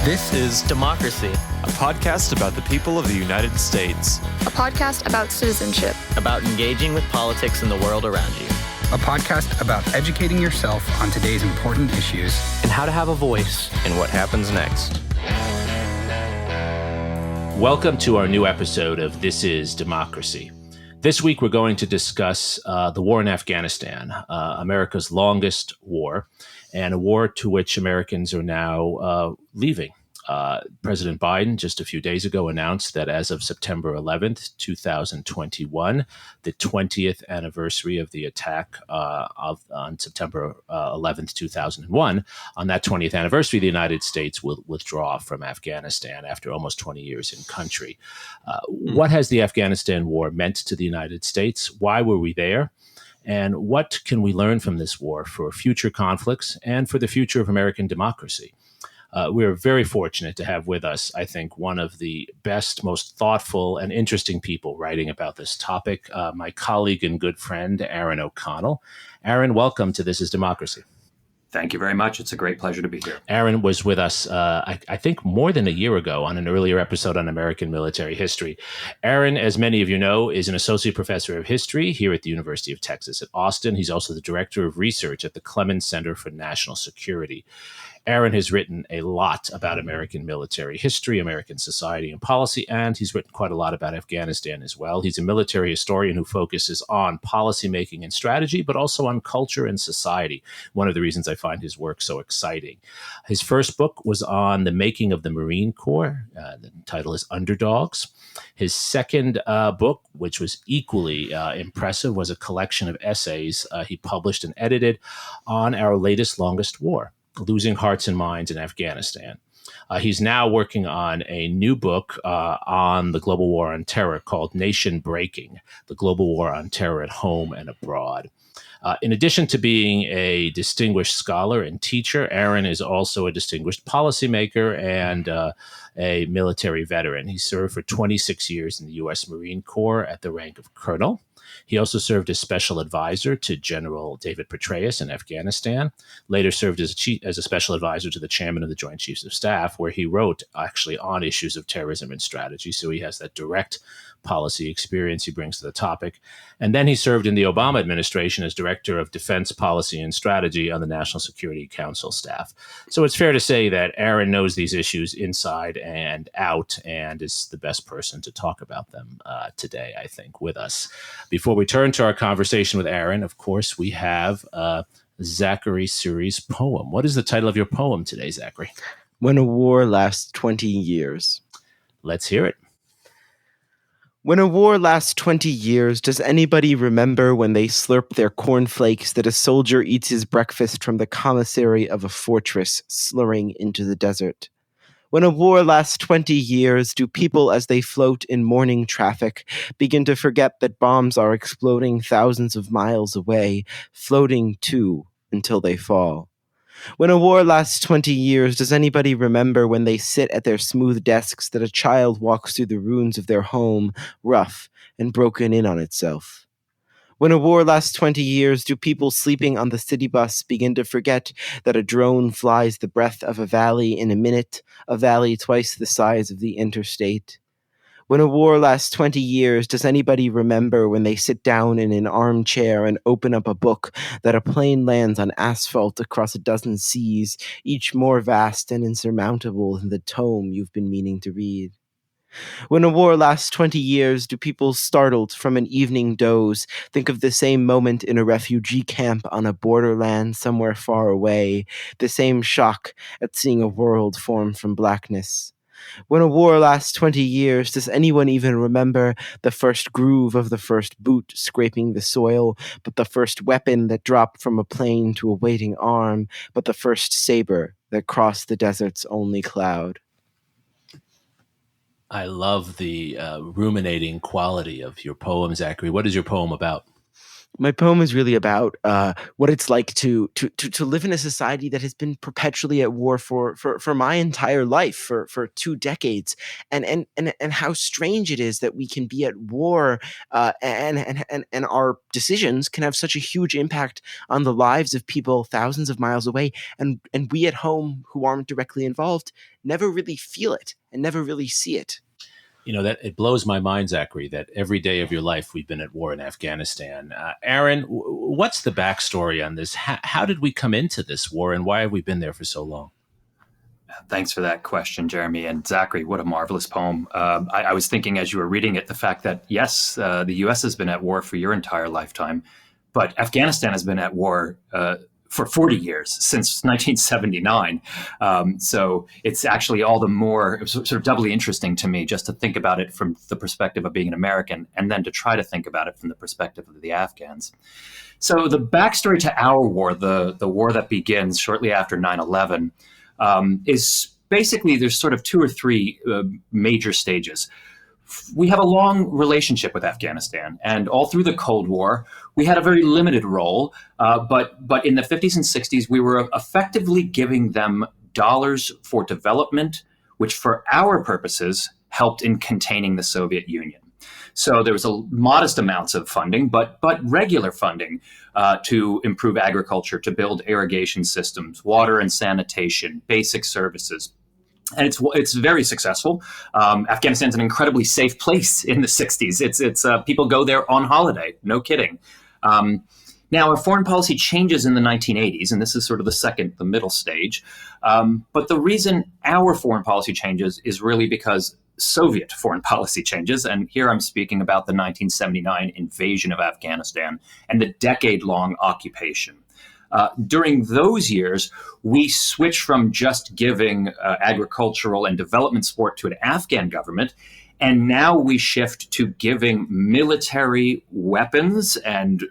This is Democracy, a podcast about the people of the United States. A podcast about citizenship. About engaging with politics and the world around you. A podcast about educating yourself on today's important issues. And how to have a voice in what happens next. Welcome to our new episode of This is Democracy. This week we're going to discuss the war in Afghanistan, America's longest war, and a war to which Americans are now leaving. President Biden just a few days ago announced that as of September 11th, 2021, the 20th anniversary of the attack on September 11th, 2001, on that 20th anniversary, the United States will withdraw from Afghanistan after almost 20 years in country. What has the Afghanistan war meant to the United States? Why were we there? And what can we learn from this war for future conflicts and for the future of American democracy? We're very fortunate to have with us, I think, one of the best, most thoughtful and interesting people writing about this topic, my colleague and good friend, Aaron O'Connell. Aaron, welcome to This is Democracy. Thank you very much. It's a great pleasure to be here. Aaron was with us, I think, more than a year ago on an earlier episode on American military history. Aaron, as many of you know, is an associate professor of history here at the University of Texas at Austin. He's also the director of research at the Clements Center for National Security. Aaron has written a lot about American military history, American society and policy, and he's written quite a lot about Afghanistan as well. He's a military historian who focuses on policymaking and strategy, but also on culture and society. One of the reasons I find his work so exciting. His first book was on the making of the Marine Corps. The title is Underdogs. His second book, which was equally impressive, was a collection of essays he published and edited on our latest, longest war, Losing Hearts and Minds in Afghanistan. He's now working on a new book on the global war on terror called Nation Breaking, the global war on terror at home and abroad. In addition to being a distinguished scholar and teacher, Aaron is also a distinguished policymaker and a military veteran. He served for 26 years in the U.S. Marine Corps at the rank of colonel. He also served as special advisor to General David Petraeus in Afghanistan, later served as a special advisor to the chairman of the Joint Chiefs of Staff, where he wrote actually on issues of terrorism and strategy. So he has that direct policy experience he brings to the topic. And then he served in the Obama administration as director of defense policy and strategy on the National Security Council staff. So it's fair to say that Aaron knows these issues inside and out and is the best person to talk about them today, I think, with us. Before we turn to our conversation with Aaron, of course, we have Zachary Suri's poem. What is the title of your poem today, Zachary? When a War Lasts 20 Years. Let's hear it. When a war lasts 20 years, does anybody remember when they slurp their cornflakes that a soldier eats his breakfast from the commissary of a fortress, slurring into the desert? When a war lasts 20 years, do people as they float in morning traffic begin to forget that bombs are exploding thousands of miles away, floating too until they fall? When a war lasts 20 years, does anybody remember when they sit at their smooth desks that a child walks through the ruins of their home, rough and broken in on itself? When a war lasts 20 years, do people sleeping on the city bus begin to forget that a drone flies the breadth of a valley in a minute, a valley twice the size of the interstate? When a war lasts 20 years, does anybody remember when they sit down in an armchair and open up a book that a plane lands on asphalt across a dozen seas, each more vast and insurmountable than the tome you've been meaning to read? When a war lasts 20 years, do people startled from an evening doze think of the same moment in a refugee camp on a borderland somewhere far away, the same shock at seeing a world form from blackness? When a war lasts 20 years, does anyone even remember the first groove of the first boot scraping the soil, but the first weapon that dropped from a plane to a waiting arm, but the first saber that crossed the desert's only cloud? I love the ruminating quality of your poem, Zachary. What is your poem about? My poem is really about what it's like to live in a society that has been perpetually at war for my entire life, for 2 decades, and how strange it is that we can be at war, and our decisions can have such a huge impact on the lives of people thousands of miles away, and we at home who aren't directly involved never really feel it and never really see it. That it blows my mind, Zachary, that every day of your life we've been at war in Afghanistan. Aaron, what's the backstory on this? How did we come into this war, and why have we been there for so long? Thanks for that question, Jeremy. And Zachary, what a marvelous poem. I was thinking as you were reading it, the fact that, yes, the U.S. has been at war for your entire lifetime, but Afghanistan has been at war for 40 years, since 1979. So it's actually all the more sort of doubly interesting to me just to think about it from the perspective of being an American, and then to try to think about it from the perspective of the Afghans. So the backstory to our war, the war that begins shortly after 9/11, is basically there's sort of 2 or 3 major stages. We have a long relationship with Afghanistan, and all through the Cold War, we had a very limited role. But in the 50s and 60s, we were effectively giving them dollars for development, which for our purposes helped in containing the Soviet Union. So there was a modest amounts of funding, but regular funding to improve agriculture, to build irrigation systems, water and sanitation, basic services. And it's very successful. Afghanistan's an incredibly safe place in the 60s. It's people go there on holiday, no kidding. Now, our foreign policy changes in the 1980s, and this is sort of the middle stage. But the reason our foreign policy changes is really because Soviet foreign policy changes. And here I'm speaking about the 1979 invasion of Afghanistan and the decade-long occupation. During those years, we switched from just giving agricultural and development support to an Afghan government, and now we shift to giving military weapons and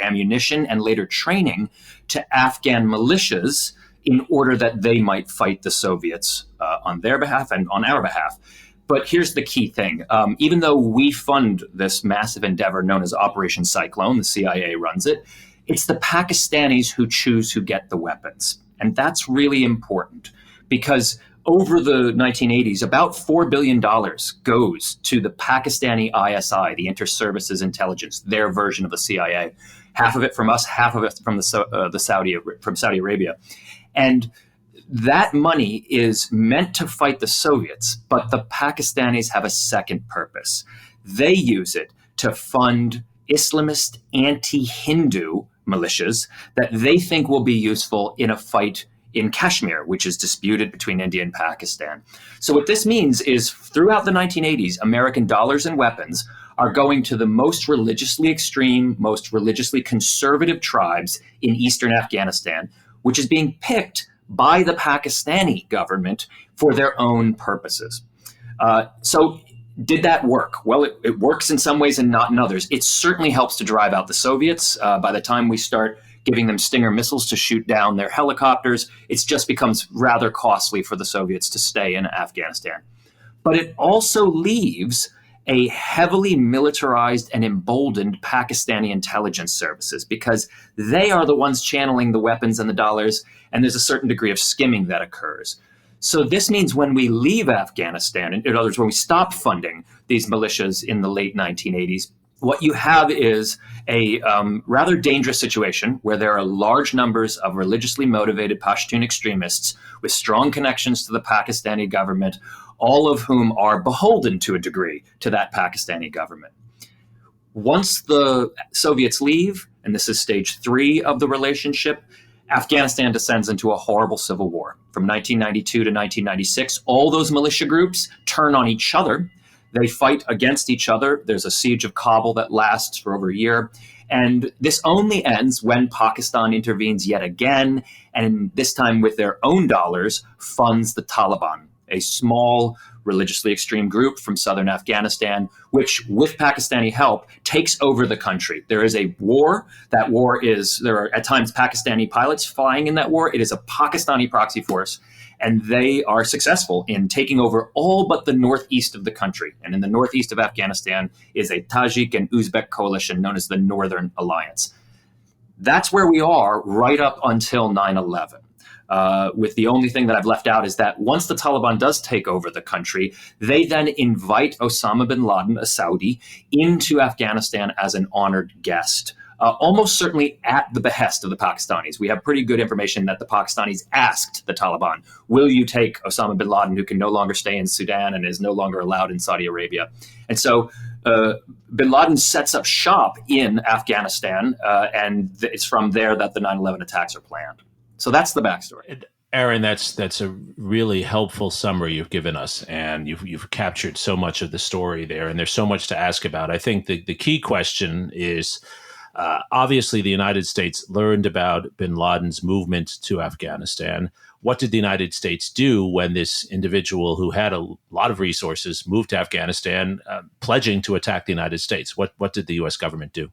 ammunition and later training to Afghan militias in order that they might fight the Soviets on their behalf and on our behalf. But here's the key thing. Even though we fund this massive endeavor known as Operation Cyclone, the CIA runs it, it's the Pakistanis who choose who get the weapons. And that's really important because over the 1980s, about $4 billion goes to the Pakistani ISI, the Inter-Services Intelligence, their version of the CIA. Half of it from us, half of it from Saudi Arabia. And that money is meant to fight the Soviets, but the Pakistanis have a second purpose. They use it to fund Islamist anti-Hindu militias that they think will be useful in a fight in Kashmir, which is disputed between India and Pakistan. So what this means is throughout the 1980s, American dollars and weapons are going to the most religiously extreme, most religiously conservative tribes in eastern Afghanistan, which is being picked by the Pakistani government for their own purposes. So did that work? Well, it works in some ways and not in others. It certainly helps to drive out the Soviets. By the time we start giving them Stinger missiles to shoot down their helicopters, it just becomes rather costly for the Soviets to stay in Afghanistan. But it also leaves a heavily militarized and emboldened Pakistani intelligence services because they are the ones channeling the weapons and the dollars, and there's a certain degree of skimming that occurs. So this means when we leave Afghanistan, in other words, when we stop funding these militias in the late 1980s, what you have is a rather dangerous situation where there are large numbers of religiously motivated Pashtun extremists with strong connections to the Pakistani government, all of whom are beholden to a degree to that Pakistani government. Once the Soviets leave, and this is stage 3 of the relationship, Afghanistan descends into a horrible civil war. From 1992 to 1996, all those militia groups turn on each other. They fight against each other. There's a siege of Kabul that lasts for over a year. And this only ends when Pakistan intervenes yet again, and this time with their own dollars funds the Taliban, a small religiously extreme group from southern Afghanistan, which, with Pakistani help, takes over the country. There is a war. That war is, there are at times Pakistani pilots flying in that war. It is a Pakistani proxy force. and they are successful in taking over all but the northeast of the country. And in the northeast of Afghanistan is a Tajik and Uzbek coalition known as the Northern Alliance. That's where we are right up until 9/11. With the only thing that I've left out is that once the Taliban does take over the country, they then invite Osama bin Laden, a Saudi, into Afghanistan as an honored guest. Almost certainly at the behest of the Pakistanis. We have pretty good information that the Pakistanis asked the Taliban, will you take Osama bin Laden, who can no longer stay in Sudan and is no longer allowed in Saudi Arabia? And so bin Laden sets up shop in Afghanistan, and it's from there that the 9/11 attacks are planned. So that's the backstory. Aaron, that's a really helpful summary you've given us, and you've captured so much of the story there, and there's so much to ask about. I think the key question is, obviously, the United States learned about bin Laden's movement to Afghanistan. What did the United States do when this individual who had a lot of resources moved to Afghanistan, pledging to attack the United States? What did the U.S. government do?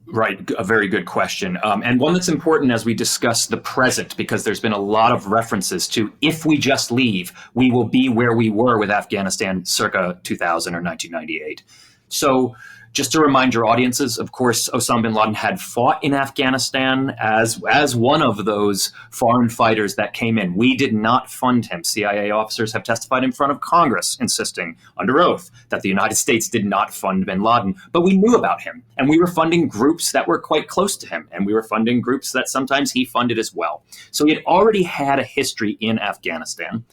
Right. A very good question. And one that's important as we discuss the present, because there's been a lot of references to if we just leave, we will be where we were with Afghanistan circa 2000 or 1998. So just to remind your audiences, of course, Osama bin Laden had fought in Afghanistan as one of those foreign fighters that came in. We did not fund him. CIA officers have testified in front of Congress, insisting under oath that the United States did not fund bin Laden. But we knew about him, and we were funding groups that were quite close to him, and we were funding groups that sometimes he funded as well. So he had already had a history in Afghanistan.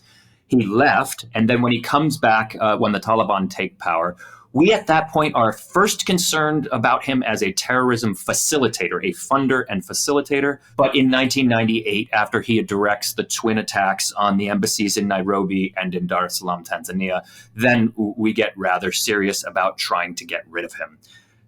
He left, and then when he comes back, when the Taliban take power, we at that point are first concerned about him as a terrorism facilitator, a funder and facilitator. But in 1998, after he directs the twin attacks on the embassies in Nairobi and in Dar es Salaam, Tanzania, then we get rather serious about trying to get rid of him.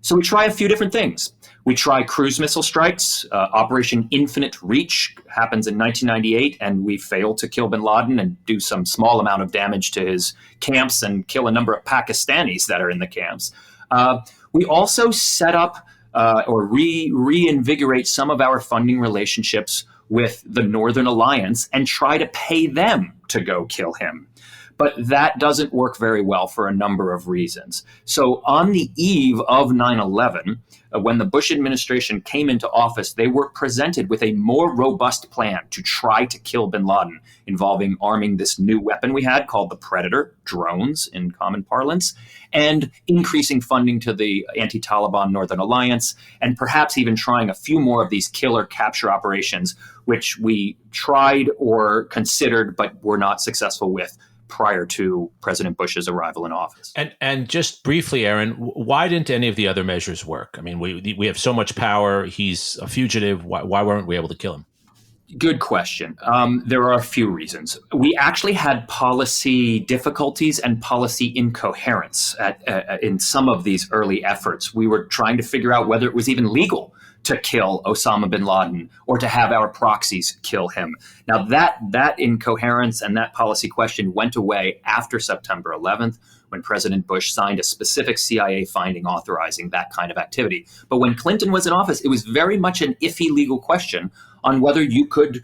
So we try a few different things. We try cruise missile strikes. Operation Infinite Reach happens in 1998, and we fail to kill bin Laden and do some small amount of damage to his camps and kill a number of Pakistanis that are in the camps. We also set up or reinvigorate some of our funding relationships with the Northern Alliance and try to pay them to go kill him. But that doesn't work very well for a number of reasons. So on the eve of 9/11, when the Bush administration came into office, they were presented with a more robust plan to try to kill bin Laden, involving arming this new weapon we had called the Predator, drones in common parlance, and increasing funding to the anti-Taliban Northern Alliance, and perhaps even trying a few more of these killer capture operations, which we tried or considered but were not successful with prior to President Bush's arrival in office. And just briefly, Aaron, why didn't any of the other measures work? I mean, we have so much power. He's a fugitive. Why weren't we able to kill him? Good question. There are a few reasons. We actually had policy difficulties and policy incoherence in some of these early efforts. We were trying to figure out whether it was even legal to kill Osama bin Laden or to have our proxies kill him. Now, that incoherence and that policy question went away after September 11th, when President Bush signed a specific CIA finding authorizing that kind of activity. But when Clinton was in office, it was very much an iffy legal question on whether you could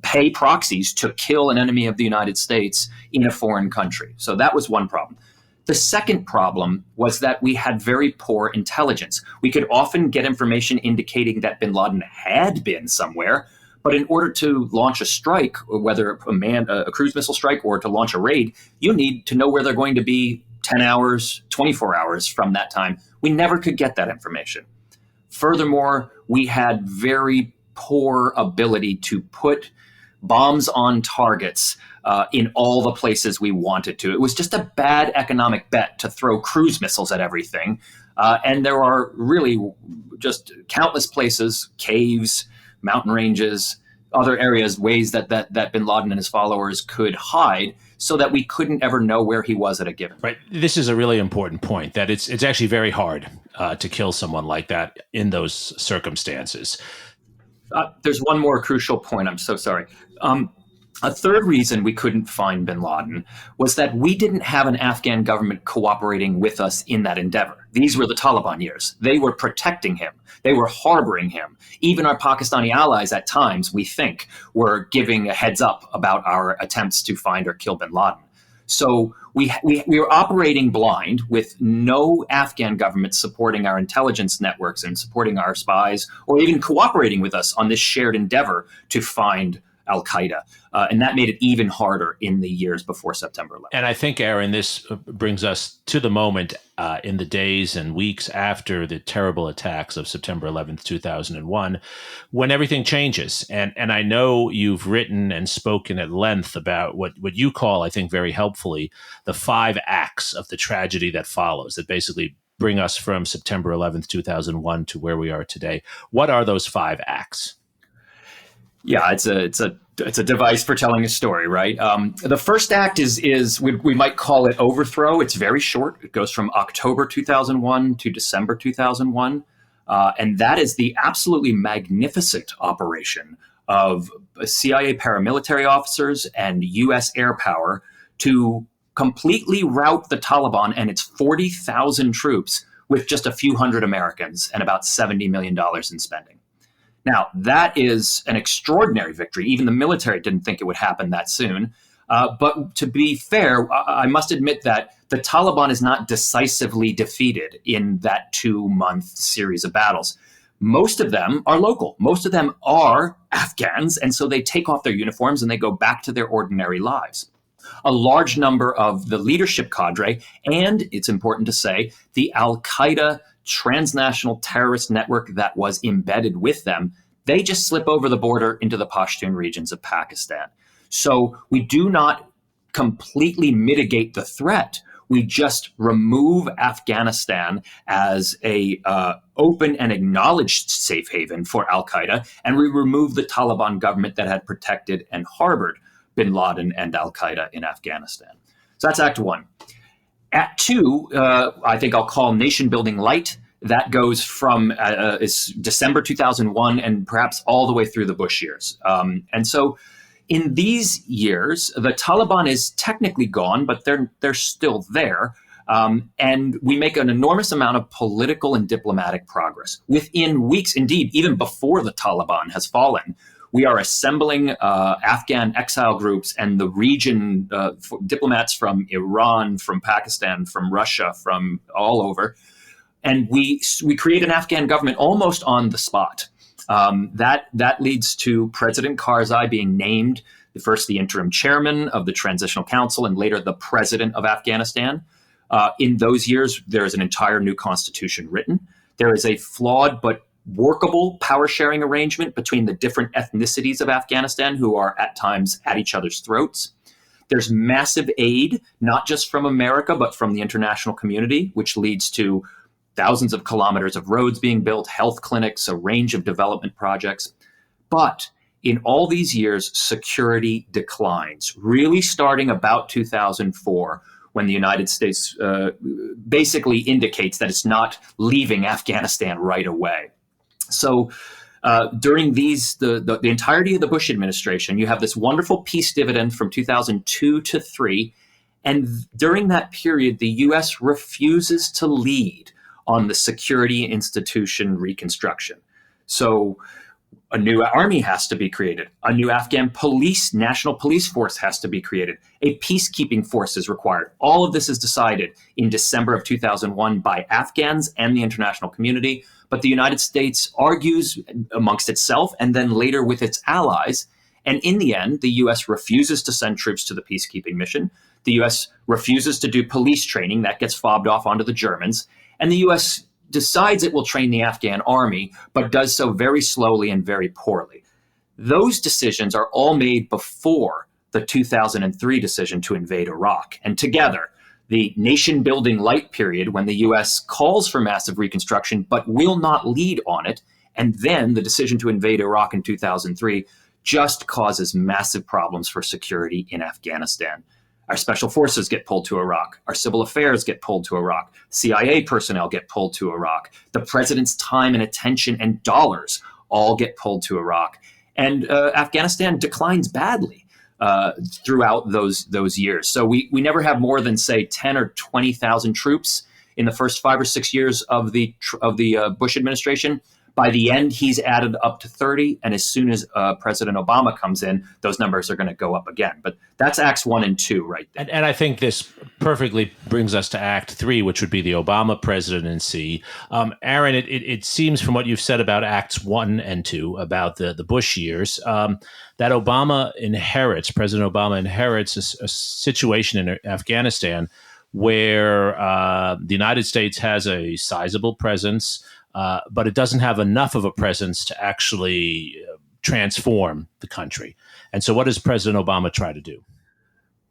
pay proxies to kill an enemy of the United States in a foreign country. So that was one problem. The second problem was that we had very poor intelligence. We could often get information indicating that bin Laden had been somewhere, but in order to launch a strike, whether a cruise missile strike or to launch a raid, you need to know where they're going to be 10 hours, 24 hours from that time. We never could get that information. Furthermore, we had very poor ability to put bombs on targets in all the places we wanted to. It was just a bad economic bet to throw cruise missiles at everything. And there are really just countless places, caves, mountain ranges, other areas, ways that bin Laden and his followers could hide so that we couldn't ever know where he was at a given. Right. This is a really important point, that it's actually very hard to kill someone like that in those circumstances. There's one more crucial point. I'm so sorry. A third reason we couldn't find bin Laden was that we didn't have an Afghan government cooperating with us in that endeavor. These were the Taliban years. They were protecting him. They were harboring him. Even our Pakistani allies at times, we think, were giving a heads up about our attempts to find or kill bin Laden. So we were operating blind with no Afghan government supporting our intelligence networks and supporting our spies or even cooperating with us on this shared endeavor to find al-Qaeda. And that made it even harder in the years before September 11th. And I think, Aaron, this brings us to the moment in the days and weeks after the terrible attacks of September 11th, 2001, when everything changes. And I know you've written and spoken at length about what you call, I think very helpfully, the 5 acts of the tragedy that follows, that basically bring us from September 11th, 2001 to where we are today. What are those 5 acts? Yeah, it's a device for telling a story, right? The first act is we might call it overthrow. It's very short. It goes from October 2001 to December 2001. And that is the absolutely magnificent operation of CIA paramilitary officers and U.S. air power to completely rout the Taliban and its 40,000 troops with just a few hundred Americans and about $70 million in spending. Now, that is an extraordinary victory. Even the military didn't think it would happen that soon. But to be fair, I must admit that the Taliban is not decisively defeated in that 2-month series of battles. Most of them are local. Most of them are Afghans. And so they take off their uniforms and they go back to their ordinary lives. A large number of the leadership cadre, and it's important to say, the al-Qaeda transnational terrorist network that was embedded with them, they just slip over the border into the Pashtun regions of Pakistan. So we do not completely mitigate the threat. We just remove Afghanistan as a open and acknowledged safe haven for al-Qaeda, and we remove the Taliban government that had protected and harbored bin Laden and al-Qaeda in Afghanistan. So that's Act 1. Act 2, I think I'll call Nation Building Light. That goes from is December 2001 and perhaps all the way through the Bush years. And so in these years, the Taliban is technically gone, but they're still there. And we make an enormous amount of political and diplomatic progress. Within weeks, indeed, even before the Taliban has fallen, we are assembling Afghan exile groups and the region, diplomats from Iran, from Pakistan, from Russia, from all over. And we create an Afghan government almost on the spot. That leads to President Karzai being named first the interim chairman of the Transitional Council and later the president of Afghanistan. In those years, there is an entire new constitution written. There is a flawed but workable power sharing arrangement between the different ethnicities of Afghanistan who are at times at each other's throats. There's massive aid, not just from America, but from the international community, which leads to thousands of kilometers of roads being built, health clinics, a range of development projects. But in all these years, security declines, really starting about 2004, when the United States basically indicates that it's not leaving Afghanistan right away. So during the entirety of the Bush administration, you have this wonderful peace dividend from 2002 to 3. And during that period, the U.S. refuses to lead on the security institution reconstruction. So a new army has to be created. A new Afghan national police force has to be created. A peacekeeping force is required. All of this is decided in December of 2001 by Afghans and the international community. But the United States argues amongst itself and then later with its allies. And in the end, the U.S. refuses to send troops to the peacekeeping mission. The U.S. refuses to do police training. That gets fobbed off onto the Germans. And the U.S. decides it will train the Afghan army, but does so very slowly and very poorly. Those decisions are all made before the 2003 decision to invade Iraq. And together, the nation-building light period when the U.S. calls for massive reconstruction but will not lead on it, and then the decision to invade Iraq in 2003 just causes massive problems for security in Afghanistan. Our special forces get pulled to Iraq. Our civil affairs get pulled to Iraq. CIA personnel get pulled to Iraq. The president's time and attention and dollars all get pulled to Iraq. And Afghanistan declines badly. throughout those years. So we never have more than, say, 10 or 20,000 troops in the first 5 or 6 years of the Bush administration. By the end, he's added up to 30. And as soon as President Obama comes in, those numbers are going to go up again. But that's Acts 1 and 2 right there. And I think this perfectly brings us to Act 3, which would be the Obama presidency. Aaron, it seems from what you've said about Acts 1 and 2, about the Bush years, that President Obama inherits a situation in Afghanistan where the United States has a sizable presence, but it doesn't have enough of a presence to actually transform the country. And so what does President Obama try to do?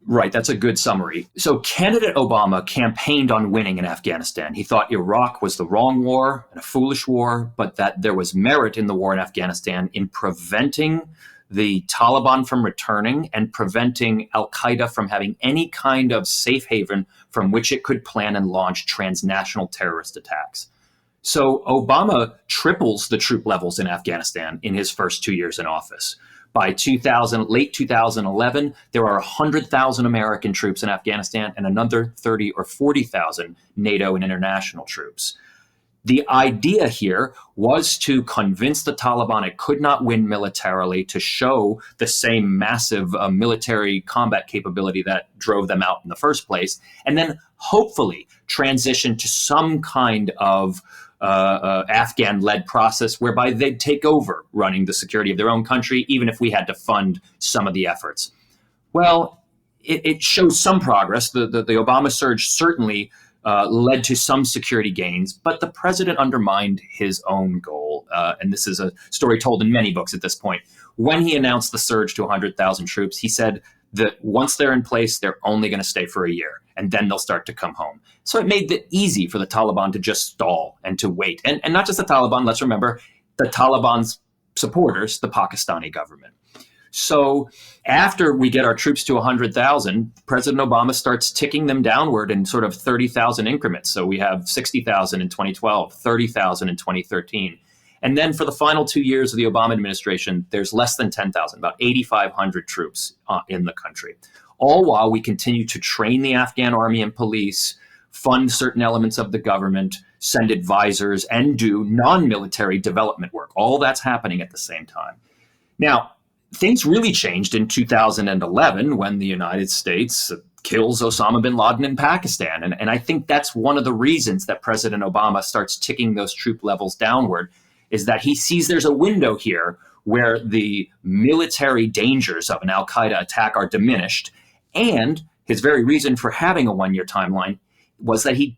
Right, that's a good summary. So candidate Obama campaigned on winning in Afghanistan. He thought Iraq was the wrong war and a foolish war, but that there was merit in the war in Afghanistan in preventing the Taliban from returning and preventing al-Qaeda from having any kind of safe haven from which it could plan and launch transnational terrorist attacks. So Obama triples the troop levels in Afghanistan in his first 2 years in office. By late 2011, there are 100,000 American troops in Afghanistan and another 30 or 40,000 NATO and international troops. The idea here was to convince the Taliban it could not win militarily, to show the same massive military combat capability that drove them out in the first place, and then hopefully transition to some kind of Afghan-led process whereby they'd take over running the security of their own country, even if we had to fund some of the efforts. Well, it shows some progress. The Obama surge certainly led to some security gains, but the president undermined his own goal. And this is a story told in many books at this point. When he announced the surge to 100,000 troops, he said that once they're in place, they're only going to stay for a year, and then they'll start to come home. So it made it easy for the Taliban to just stall and to wait. And not just the Taliban, let's remember, the Taliban's supporters, the Pakistani government. So after we get our troops to 100,000, President Obama starts ticking them downward in sort of 30,000 increments. So we have 60,000 in 2012, 30,000 in 2013. And then for the final 2 years of the Obama administration, there's less than 10,000, about 8,500 troops in the country. All while we continue to train the Afghan army and police, fund certain elements of the government, send advisors, and do non-military development work. All that's happening at the same time. Now, things really changed in 2011 when the United States kills Osama bin Laden in Pakistan. And I think that's one of the reasons that President Obama starts ticking those troop levels downward, is that he sees there's a window here where the military dangers of an al-Qaeda attack are diminished. And his very reason for having a one-year timeline was that he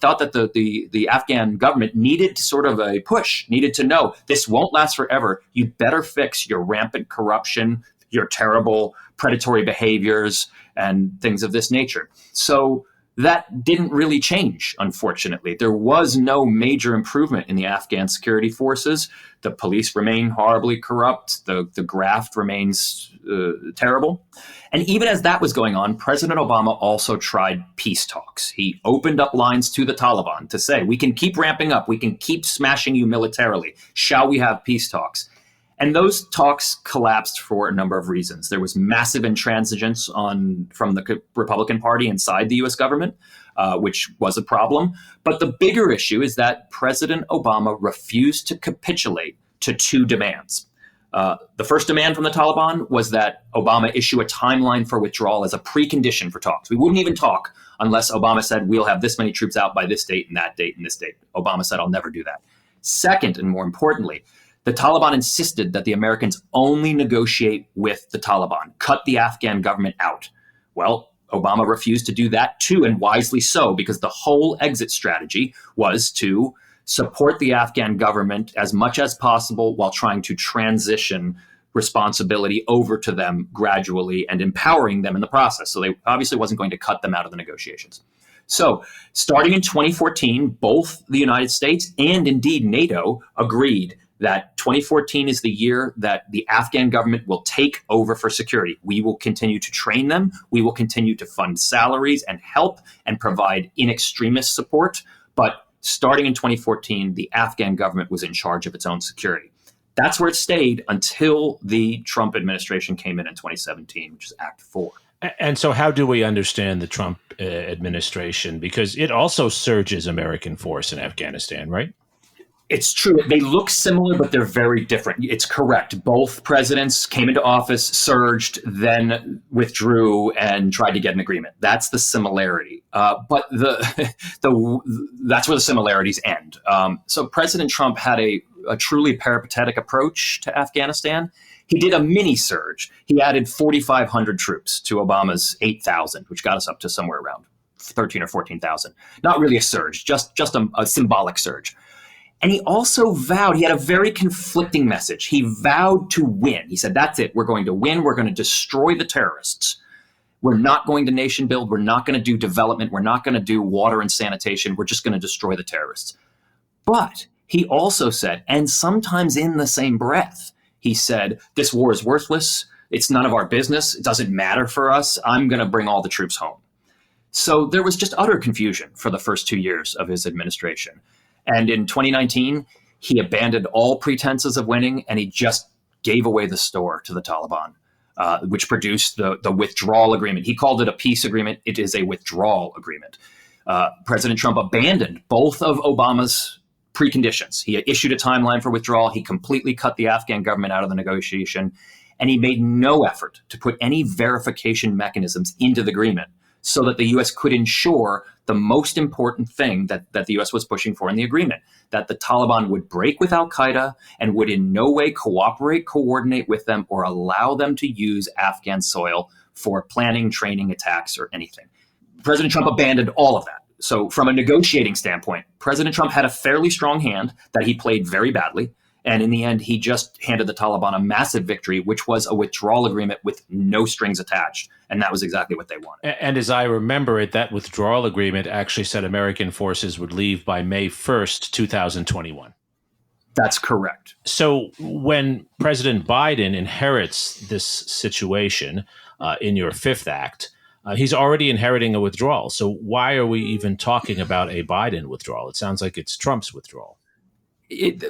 thought that the Afghan government needed sort of a push, needed to know this won't last forever. You better fix your rampant corruption, your terrible predatory behaviors, and things of this nature. So that didn't really change, unfortunately. There was no major improvement in the Afghan security forces. The police remain horribly corrupt. The graft remains terrible. And even as that was going on, President Obama also tried peace talks. He opened up lines to the Taliban to say, we can keep ramping up. We can keep smashing you militarily. Shall we have peace talks? And those talks collapsed for a number of reasons. There was massive intransigence from the Republican Party inside the U.S. government, which was a problem. But the bigger issue is that President Obama refused to capitulate to two demands. The first demand from the Taliban was that Obama issue a timeline for withdrawal as a precondition for talks. We wouldn't even talk unless Obama said, we'll have this many troops out by this date and that date and this date. Obama said, I'll never do that. Second, and more importantly, the Taliban insisted that the Americans only negotiate with the Taliban, cut the Afghan government out. Well, Obama refused to do that too, and wisely so, because the whole exit strategy was to support the Afghan government as much as possible while trying to transition responsibility over to them gradually and empowering them in the process. So they obviously wasn't going to cut them out of the negotiations. So starting in 2014, both the United States and indeed NATO agreed that 2014 is the year that the Afghan government will take over for security. We will continue to train them. We will continue to fund salaries and help and provide in extremis support. But starting in 2014, the Afghan government was in charge of its own security. That's where it stayed until the Trump administration came in 2017, which is Act 4. And so how do we understand the Trump administration? Because it also surges American force in Afghanistan, right? It's true. They look similar, but they're very different. It's correct. Both presidents came into office, surged, then withdrew and tried to get an agreement. That's the similarity. But that's where the similarities end. So President Trump had a truly peripatetic approach to Afghanistan. He did a mini surge. He added 4,500 troops to Obama's 8,000, which got us up to somewhere around 13 or 14,000. Not really a surge, just a symbolic surge. And he also vowed, he had a very conflicting message. He vowed to win. He said, that's it. We're going to win. We're going to destroy the terrorists. We're not going to nation build. We're not going to do development. We're not going to do water and sanitation. We're just going to destroy the terrorists. But he also said, and sometimes in the same breath, he said, this war is worthless. It's none of our business. It doesn't matter for us. I'm going to bring all the troops home. So there was just utter confusion for the first 2 years of his administration. And in 2019, he abandoned all pretenses of winning, and he just gave away the store to the Taliban, which produced the withdrawal agreement. He called it a peace agreement. It is a withdrawal agreement. President Trump abandoned both of Obama's preconditions. He issued a timeline for withdrawal. He completely cut the Afghan government out of the negotiation, and he made no effort to put any verification mechanisms into the agreement so that the U.S. could ensure the most important thing that the U.S. was pushing for in the agreement, that the Taliban would break with al-Qaeda and would in no way cooperate, coordinate with them, or allow them to use Afghan soil for planning, training, attacks, or anything. President Trump abandoned all of that. So from a negotiating standpoint, President Trump had a fairly strong hand that he played very badly. And in the end, he just handed the Taliban a massive victory, which was a withdrawal agreement with no strings attached. And that was exactly what they wanted. And as I remember it, that withdrawal agreement actually said American forces would leave by May 1st, 2021. That's correct. So when President Biden inherits this situation in your fifth act, he's already inheriting a withdrawal. So why are we even talking about a Biden withdrawal? It sounds like it's Trump's withdrawal.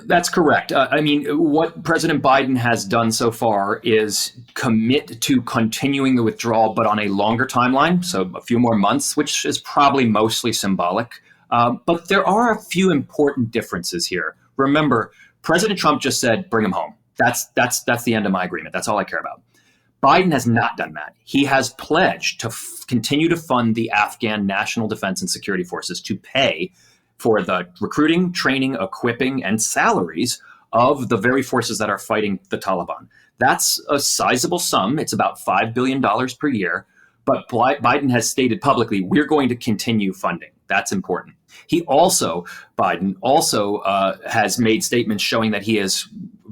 That's correct. I mean, what President Biden has done so far is commit to continuing the withdrawal, but on a longer timeline, so a few more months, which is probably mostly symbolic. But there are a few important differences here. Remember, President Trump just said, bring him home. That's the end of my agreement. That's all I care about. Biden has not done that. He has pledged to continue to fund the Afghan National Defense and Security Forces to pay for the recruiting, training, equipping, and salaries of the very forces that are fighting the Taliban. That's a sizable sum. It's about $5 billion per year. But Biden has stated publicly, we're going to continue funding. That's important. Biden also has made statements showing that he is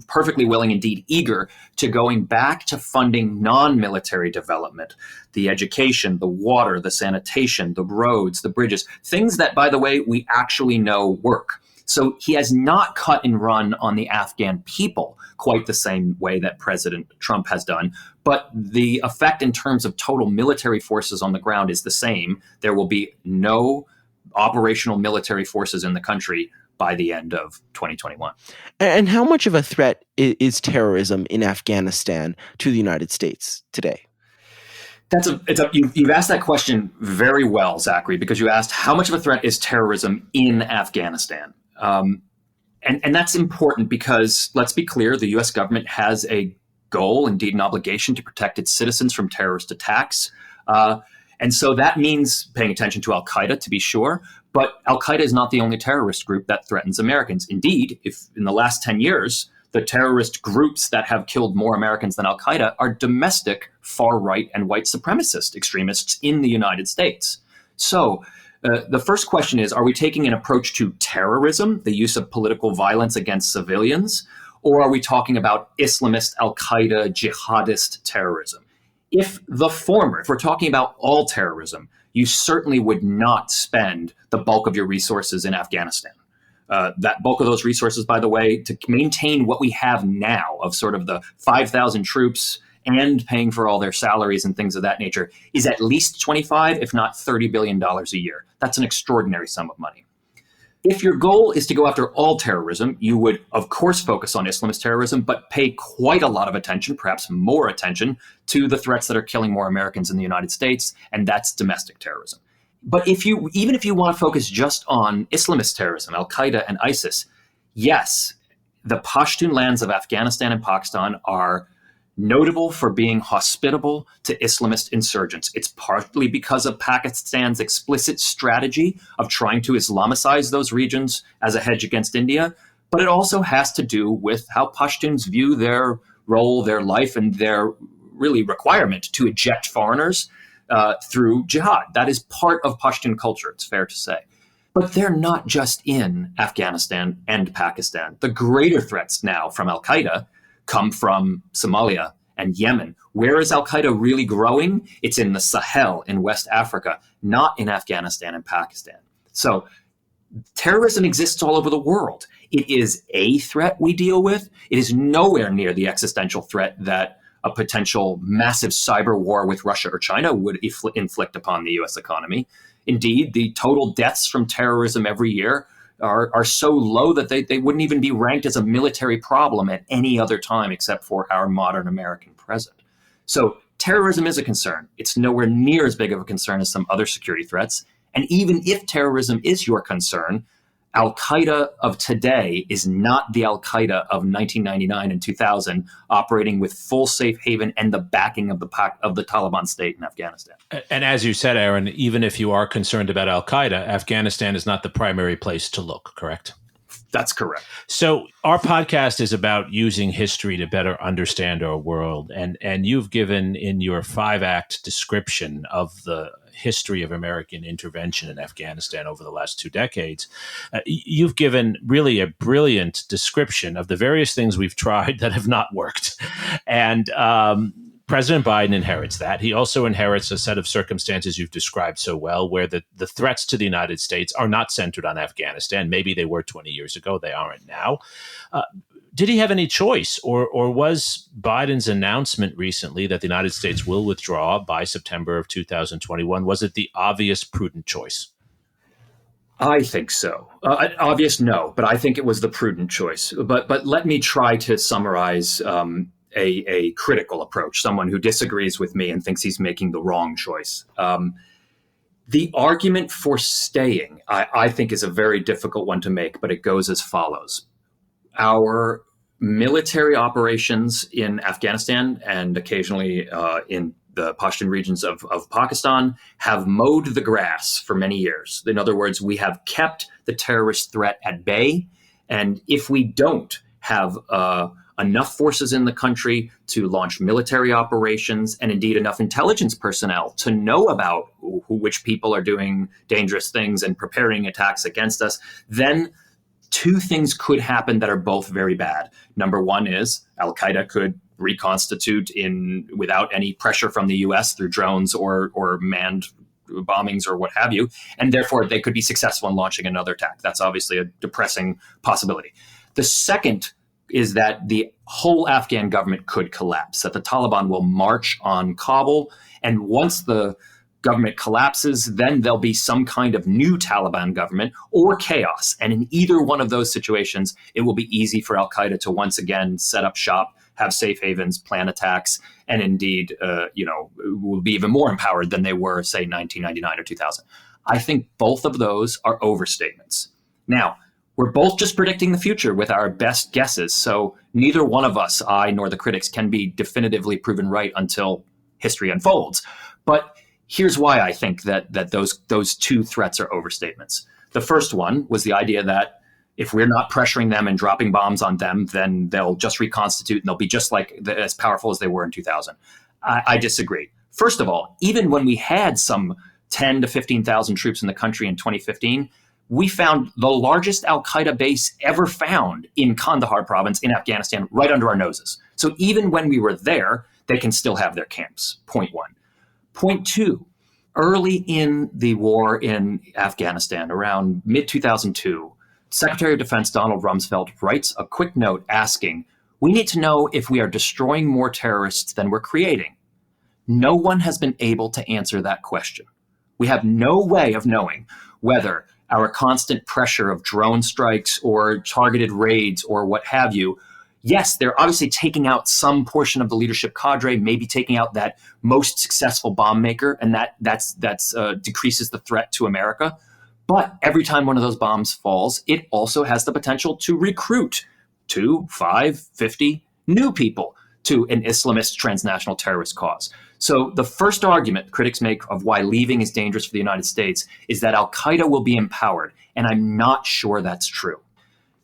perfectly willing, indeed eager, to going back to funding non-military development, the education, the water, the sanitation, the roads, the bridges, things that, by the way, we actually know work. So he has not cut and run on the Afghan people quite the same way that President Trump has done. But the effect in terms of total military forces on the ground is the same. There will be no operational military forces in the country by the end of 2021. And how much of a threat is terrorism in Afghanistan to the United States today? You've asked that question very well, Zachary, because you asked how much of a threat is terrorism in Afghanistan? And that's important because, let's be clear, the U.S. government has a goal, indeed an obligation, to protect its citizens from terrorist attacks. And so that means paying attention to al-Qaeda, to be sure. But al-Qaeda is not the only terrorist group that threatens Americans. Indeed, if in the last 10 years, the terrorist groups that have killed more Americans than al-Qaeda are domestic far-right and white supremacist extremists in the United States. So the first question is, are we taking an approach to terrorism, the use of political violence against civilians, or are we talking about Islamist, al-Qaeda, jihadist terrorism? If the former, if we're talking about all terrorism, you certainly would not spend the bulk of your resources in Afghanistan. That bulk of those resources, by the way, to maintain what we have now of sort of the 5,000 troops and paying for all their salaries and things of that nature, is at least $25, if not $30 billion a year. That's an extraordinary sum of money. If your goal is to go after all terrorism, you would, of course, focus on Islamist terrorism, but pay quite a lot of attention, perhaps more attention, to the threats that are killing more Americans in the United States, and that's domestic terrorism. But even if you want to focus just on Islamist terrorism, Al-Qaeda and ISIS, yes, the Pashtun lands of Afghanistan and Pakistan are notable for being hospitable to Islamist insurgents. It's partly because of Pakistan's explicit strategy of trying to Islamicize those regions as a hedge against India, but it also has to do with how Pashtuns view their role, their life, and their really requirement to eject foreigners through jihad. That is part of Pashtun culture, it's fair to say. But they're not just in Afghanistan and Pakistan. The greater threats now from Al-Qaeda come from Somalia and Yemen. Where is Al-Qaeda really growing? It's in the Sahel in West Africa, not in Afghanistan and Pakistan. So terrorism exists all over the world. It is a threat we deal with. It is nowhere near the existential threat that a potential massive cyber war with Russia or China would inflict upon the U.S. economy. Indeed, the total deaths from terrorism every year are so low that they wouldn't even be ranked as a military problem at any other time except for our modern American present. So terrorism is a concern. It's nowhere near as big of a concern as some other security threats. And even if terrorism is your concern, Al-Qaeda of today is not the Al-Qaeda of 1999 and 2000, operating with full safe haven and the backing of the Taliban state in Afghanistan. And as you said, Aaron, even if you are concerned about Al-Qaeda, Afghanistan is not the primary place to look, correct? That's correct. So our podcast is about using history to better understand our world. And you've given in your 5-act description of the history of American intervention in Afghanistan over the last 2 decades, you've given really a brilliant description of the various things we've tried that have not worked. And President Biden inherits that. He also inherits a set of circumstances you've described so well, where the threats to the United States are not centered on Afghanistan. Maybe they were 20 years ago. They aren't now. Did he have any choice, or was Biden's announcement recently that the United States will withdraw by September of 2021, was it the obvious, prudent choice? I think so. Obvious, no, but I think it was the prudent choice. But let me try to summarize a critical approach, someone who disagrees with me and thinks he's making the wrong choice. The argument for staying, I think, is a very difficult one to make, but it goes as follows. Our military operations in Afghanistan and occasionally in the Pashtun regions of Pakistan have mowed the grass for many years. In other words, we have kept the terrorist threat at bay. And if we don't have enough forces in the country to launch military operations and indeed enough intelligence personnel to know about which people are doing dangerous things and preparing attacks against us, then 2 things could happen that are both very bad. Number one is Al-Qaeda could reconstitute without any pressure from the U.S. through drones or manned bombings or what have you, and therefore they could be successful in launching another attack. That's obviously a depressing possibility. The second is that the whole Afghan government could collapse, that the Taliban will march on Kabul, and once the government collapses, then there'll be some kind of new Taliban government or chaos. And in either one of those situations, it will be easy for Al-Qaeda to once again set up shop, have safe havens, plan attacks, and indeed, will be even more empowered than they were, say, 1999 or 2000. I think both of those are overstatements. Now, we're both just predicting the future with our best guesses, so neither one of us, I nor the critics, can be definitively proven right until history unfolds. But here's why I think that those 2 threats are overstatements. The first one was the idea that if we're not pressuring them and dropping bombs on them, then they'll just reconstitute and they'll be just as powerful as they were in 2000. I disagree. First of all, even when we had some 10 to 15,000 troops in the country in 2015, we found the largest Al-Qaeda base ever found in Kandahar province in Afghanistan right under our noses. So even when we were there, they can still have their camps, point one. Point two, early in the war in Afghanistan, around mid-2002, Secretary of Defense Donald Rumsfeld writes a quick note asking, we need to know if we are destroying more terrorists than we're creating. No one has been able to answer that question. We have no way of knowing whether our constant pressure of drone strikes or targeted raids or what have you, yes, they're obviously taking out some portion of the leadership cadre, maybe taking out that most successful bomb maker, and that decreases the threat to America. But every time one of those bombs falls, it also has the potential to recruit 2, 5, 50 new people to an Islamist transnational terrorist cause. So the first argument critics make of why leaving is dangerous for the United States is that Al-Qaeda will be empowered, and I'm not sure that's true.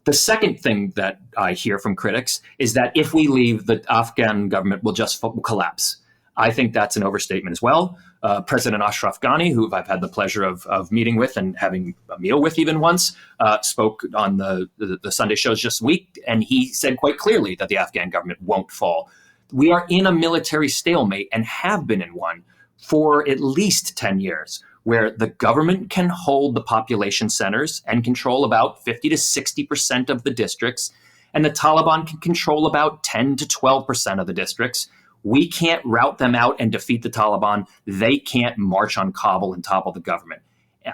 The second thing that I hear from critics is that if we leave, the Afghan government will just collapse. I think that's an overstatement as well. President Ashraf Ghani, who I've had the pleasure of meeting with and having a meal with even once, spoke on the Sunday shows just this week, and he said quite clearly that the Afghan government won't fall. We are in a military stalemate and have been in one for at least 10 years, where the government can hold the population centers and control about 50 to 60% of the districts, and the Taliban can control about 10 to 12% of the districts. We can't rout them out and defeat the Taliban. They can't march on Kabul and topple the government.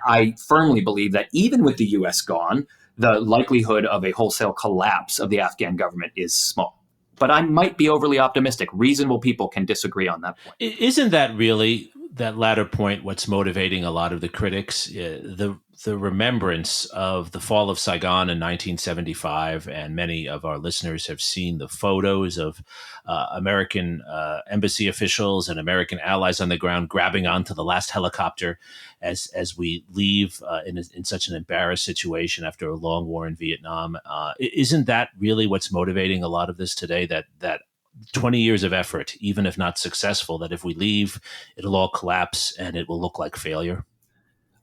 I firmly believe that even with the U.S. gone, the likelihood of a wholesale collapse of the Afghan government is small. But I might be overly optimistic. Reasonable people can disagree on that point. Isn't that really, that latter point, what's motivating a lot of the critics? The remembrance of the fall of Saigon in 1975, and many of our listeners have seen the photos of American embassy officials and American allies on the ground grabbing onto the last helicopter as we leave in such an embarrassed situation after a long war in Vietnam. Isn't that really what's motivating a lot of this today, that 20 years of effort, even if not successful, that if we leave, it'll all collapse and it will look like failure?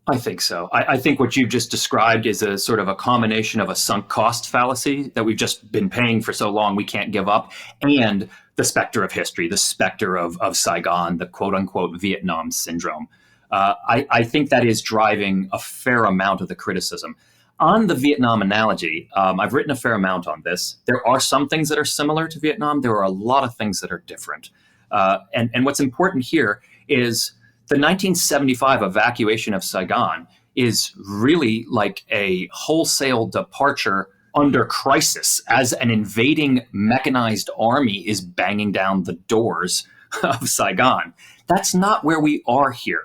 I think so. I think what you've just described is a sort of a combination of a sunk cost fallacy that we've just been paying for so long we can't give up, and the specter of history, the specter of Saigon, the quote unquote Vietnam syndrome. I think that is driving a fair amount of the criticism. On the Vietnam analogy, I've written a fair amount on this. There are some things that are similar to Vietnam. There are a lot of things that are different. And what's important here is the 1975 evacuation of Saigon is really like a wholesale departure under crisis as an invading mechanized army is banging down the doors of Saigon. That's not where we are here.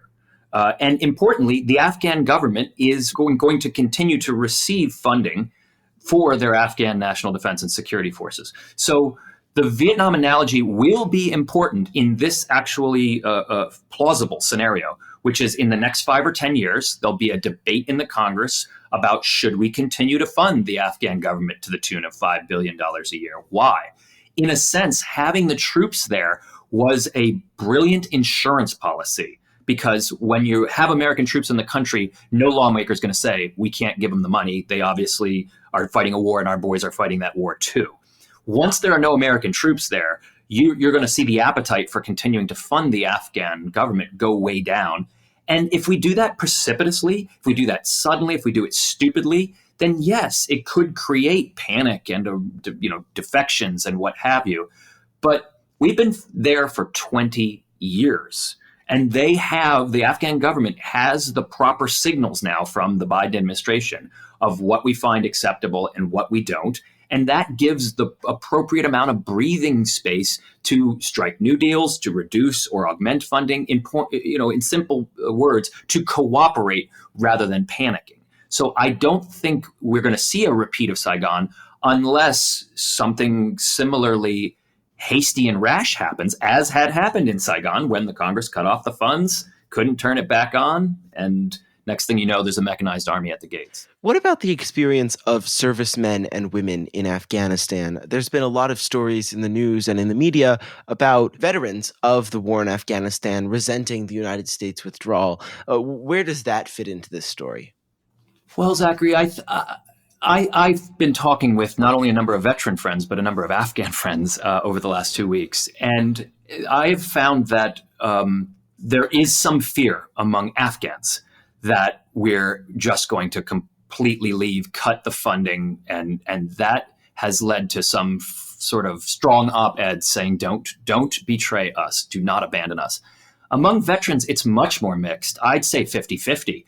And importantly, the Afghan government is going to continue to receive funding for their Afghan national defense and security forces. So the Vietnam analogy will be important in this actually plausible scenario, which is in the next 5 or 10 years, there'll be a debate in the Congress about should we continue to fund the Afghan government to the tune of $5 billion a year? Why? In a sense, having the troops there was a brilliant insurance policy, because when you have American troops in the country, no lawmaker is going to say, we can't give them the money. They obviously are fighting a war and our boys are fighting that war too. Once there are no American troops there, you're going to see the appetite for continuing to fund the Afghan government go way down. And if we do that precipitously, if we do that suddenly, if we do it stupidly, then yes, it could create panic and defections and what have you. But we've been there for 20 years. And the Afghan government has the proper signals now from the Biden administration of what we find acceptable and what we don't. And that gives the appropriate amount of breathing space to strike new deals, to reduce or augment funding, in simple words, to cooperate rather than panicking. So I don't think we're going to see a repeat of Saigon unless something similarly hasty and rash happens, as had happened in Saigon when the Congress cut off the funds, couldn't turn it back on, and next thing you know, there's a mechanized army at the gates. What about the experience of servicemen and women in Afghanistan? There's been a lot of stories in the news and in the media about veterans of the war in Afghanistan resenting the United States withdrawal. Where does that fit into this story? Well, Zachary, I've been talking with not only a number of veteran friends, but a number of Afghan friends over the last 2 weeks. And I've found that there is some fear among Afghans that we're just going to completely leave, cut the funding. And that has led to some sort of strong op-eds saying, don't betray us, do not abandon us. Among veterans, it's much more mixed. I'd say 50-50.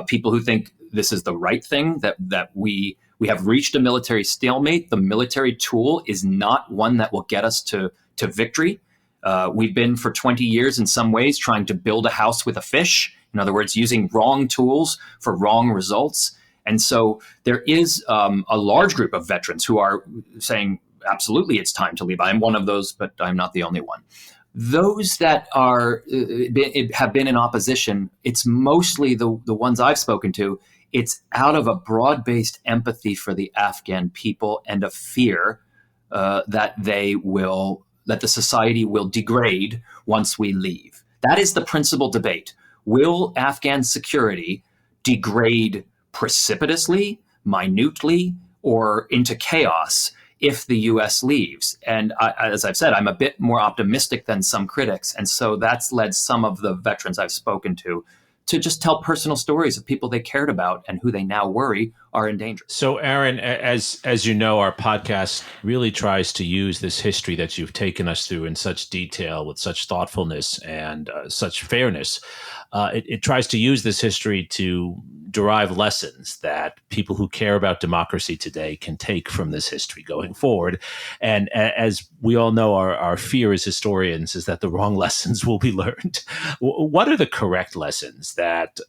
People who think this is the right thing, that we have reached a military stalemate. The military tool is not one that will get us to victory. We've been for 20 years in some ways trying to build a house with a fish. In other words, using wrong tools for wrong results. And so there is a large group of veterans who are saying, absolutely, it's time to leave. I'm one of those, but I'm not the only one. Those that have been in opposition, it's mostly the ones I've spoken to. It's out of a broad-based empathy for the Afghan people and a fear that the society will degrade once we leave. That is the principal debate. Will Afghan security degrade precipitously, minutely, or into chaos if the U.S. leaves? And as I've said, I'm a bit more optimistic than some critics. And so that's led some of the veterans I've spoken to just tell personal stories of people they cared about and who they now worry are in danger. So, Aaron, as you know, our podcast really tries to use this history that you've taken us through in such detail, with such thoughtfulness and such fairness. It tries to use this history to derive lessons that people who care about democracy today can take from this history going forward. And as we all know, our fear as historians is that the wrong lessons will be learned. What are the correct lessons that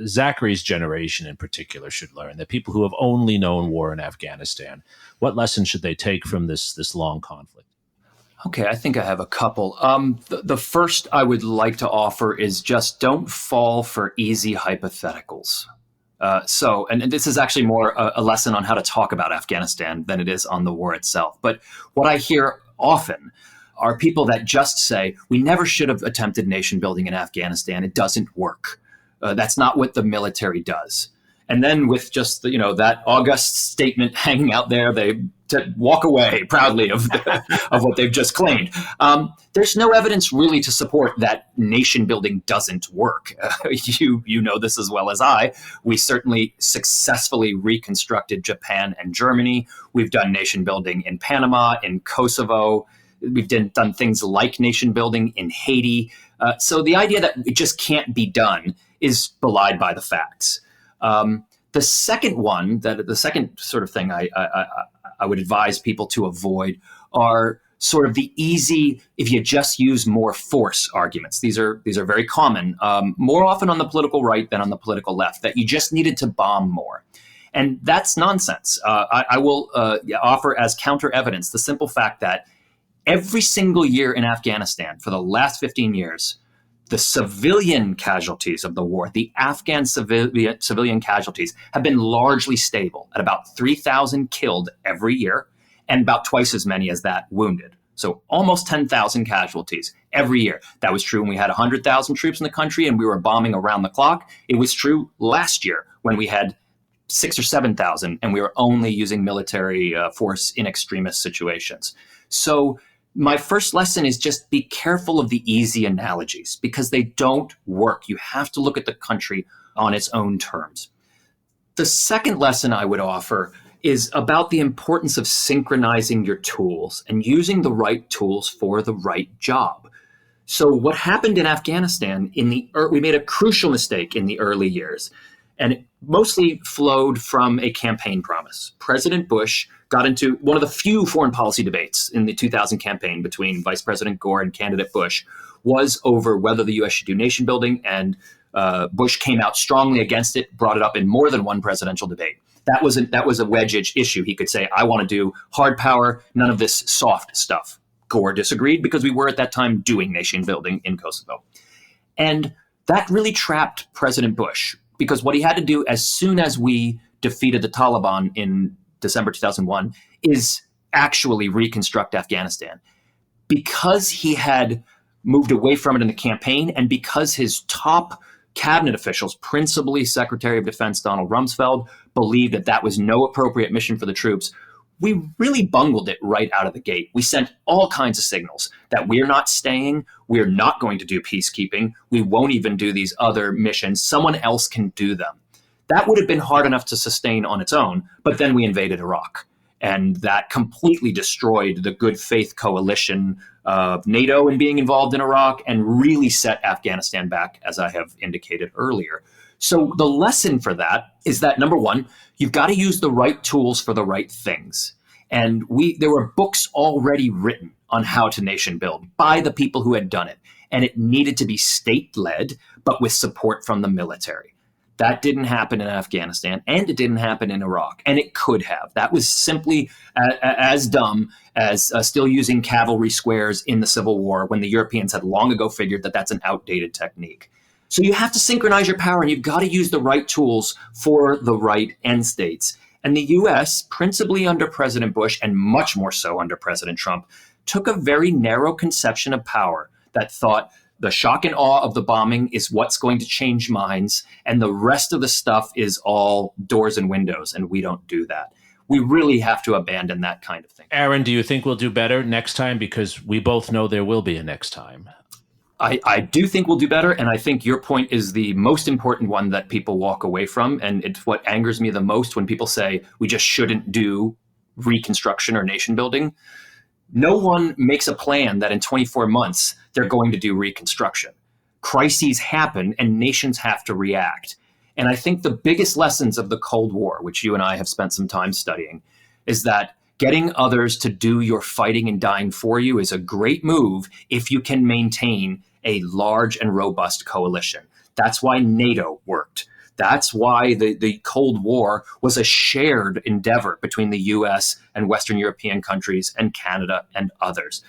Zachary's generation in particular should learn, that people who have only known war in Afghanistan, what lessons should they take from this long conflict? Okay, I think I have a couple. The first I would like to offer is just don't fall for easy hypotheticals. And this is actually more a lesson on how to talk about Afghanistan than it is on the war itself. But what I hear often are people that just say, we never should have attempted nation building in Afghanistan. It doesn't work. That's not what the military does. And then with just that august statement hanging out there, they walk away proudly of what they've just claimed. There's no evidence really to support that nation building doesn't work. You know this as well as I. We certainly successfully reconstructed Japan and Germany. We've done nation building in Panama, in Kosovo. We've done things like nation building in Haiti. So the idea that it just can't be done is belied by the facts. The second sort of thing I would advise people to avoid are sort of the easy, if you just use more force arguments. These are very common, more often on the political right than on the political left, that you just needed to bomb more. And that's nonsense. I will offer as counter evidence the simple fact that every single year in Afghanistan for the last 15 years, the civilian casualties of the war, the Afghan civilian casualties, have been largely stable at about 3,000 killed every year and about twice as many as that wounded. So almost 10,000 casualties every year. That was true when we had 100,000 troops in the country and we were bombing around the clock. It was true last year when we had 6,000 or 7,000 and we were only using military force in extremist situations. So my first lesson is just be careful of the easy analogies because they don't work. You have to look at the country on its own terms. The second lesson I would offer is about the importance of synchronizing your tools and using the right tools for the right job. So what happened in Afghanistan, we made a crucial mistake in the early years, and it mostly flowed from a campaign promise. President Bush got into one of the few foreign policy debates in the 2000 campaign between Vice President Gore and candidate Bush was over whether the U.S. should do nation building, and Bush came out strongly against it, brought it up in more than one presidential debate. That was a wedge issue. He could say, I want to do hard power, none of this soft stuff. Gore disagreed because we were at that time doing nation building in Kosovo. And that really trapped President Bush because what he had to do as soon as we defeated the Taliban in December 2001 is actually reconstruct Afghanistan. Because he had moved away from it in the campaign and because his top cabinet officials, principally Secretary of Defense Donald Rumsfeld, believed that that was no appropriate mission for the troops, we really bungled it right out of the gate. We sent all kinds of signals that we're not staying, we're not going to do peacekeeping, we won't even do these other missions, someone else can do them. That would have been hard enough to sustain on its own, but then we invaded Iraq. And that completely destroyed the good faith coalition of NATO in being involved in Iraq and really set Afghanistan back, as I have indicated earlier. So the lesson for that is that, number one, you've got to use the right tools for the right things. And there were books already written on how to nation build by the people who had done it. And it needed to be state-led, but with support from the military. That didn't happen in Afghanistan, and it didn't happen in Iraq, and it could have. That was simply as dumb as still using cavalry squares in the Civil War when the Europeans had long ago figured that that's an outdated technique. So you have to synchronize your power, and you've got to use the right tools for the right end states. And the U.S., principally under President Bush, and much more so under President Trump, took a very narrow conception of power that thought the shock and awe of the bombing is what's going to change minds, and the rest of the stuff is all doors and windows, and we don't do that. We really have to abandon that kind of thing. Aaron, do you think we'll do better next time? Because we both know there will be a next time. I do think we'll do better, and I think your point is the most important one that people walk away from, and it's what angers me the most when people say we just shouldn't do reconstruction or nation building. No one makes a plan that in 24 months they're going to do reconstruction. Crises happen, and nations have to react. And I think the biggest lessons of the Cold War, which you and I have spent some time studying, is that getting others to do your fighting and dying for you is a great move if you can maintain a large and robust coalition. That's why NATO worked. That's why the Cold War was a shared endeavor between the US and Western European countries and Canada and others.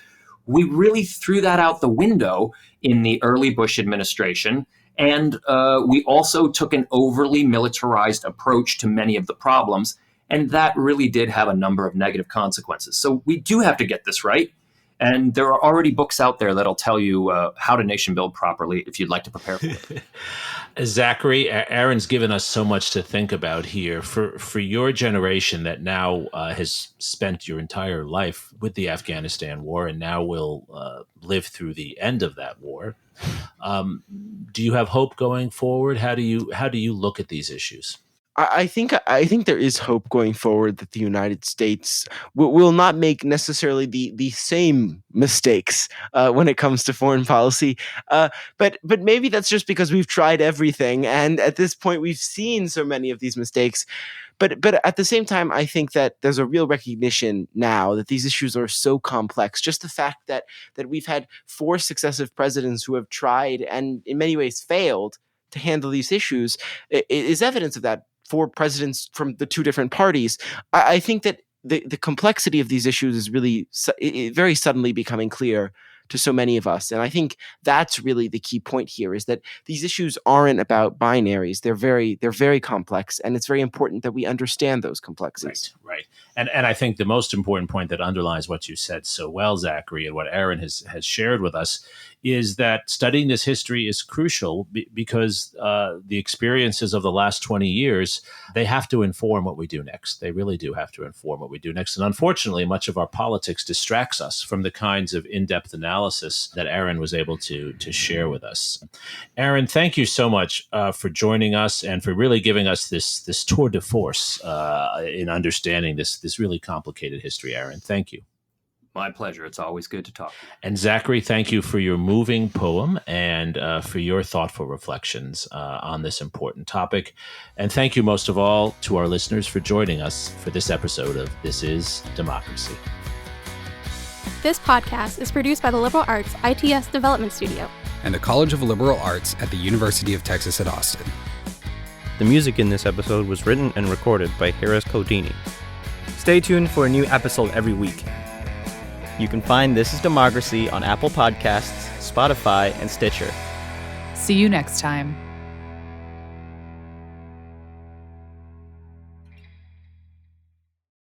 We really threw that out the window in the early Bush administration. And we also took an overly militarized approach to many of the problems. And that really did have a number of negative consequences. So we do have to get this right. And there are already books out there that'll tell you how to nation build properly if you'd like to prepare for it. Zachary, Aaron's given us so much to think about here. For your generation that now has spent your entire life with the Afghanistan War and now will live through the end of that war, do you have hope going forward? How do you look at these issues? I think there is hope going forward that the United States will not make necessarily the same mistakes when it comes to foreign policy, but maybe that's just because we've tried everything, and at this point we've seen so many of these mistakes. But at the same time, I think that there's a real recognition now that these issues are so complex. Just the fact that we've had 4 successive presidents who have tried and in many ways failed to handle these issues is evidence of that. 4 presidents from the 2 different parties. I think that the complexity of these issues is really very suddenly becoming clear to so many of us. And I think that's really the key point here, is that these issues aren't about binaries. They're very complex, and it's very important that we understand those complexities. Right. And I think the most important point that underlies what you said so well, Zachary, and what Aaron has shared with us is that studying this history is crucial because the experiences of the last 20 years, they have to inform what we do next. They really do have to inform what we do next. And unfortunately, much of our politics distracts us from the kinds of in-depth analysis that Aaron was able to share with us. Aaron, thank you so much for joining us and for really giving us this tour de force in understanding this really complicated history, Aaron. Thank you. My pleasure. It's always good to talk. And Zachary, thank you for your moving poem and for your thoughtful reflections on this important topic. And thank you most of all to our listeners for joining us for this episode of This Is Democracy. This podcast is produced by the Liberal Arts ITS Development Studio and the College of Liberal Arts at the University of Texas at Austin. The music in this episode was written and recorded by Harris Codini. Stay tuned for a new episode every week. You can find This is Democracy on Apple Podcasts, Spotify, and Stitcher. See you next time.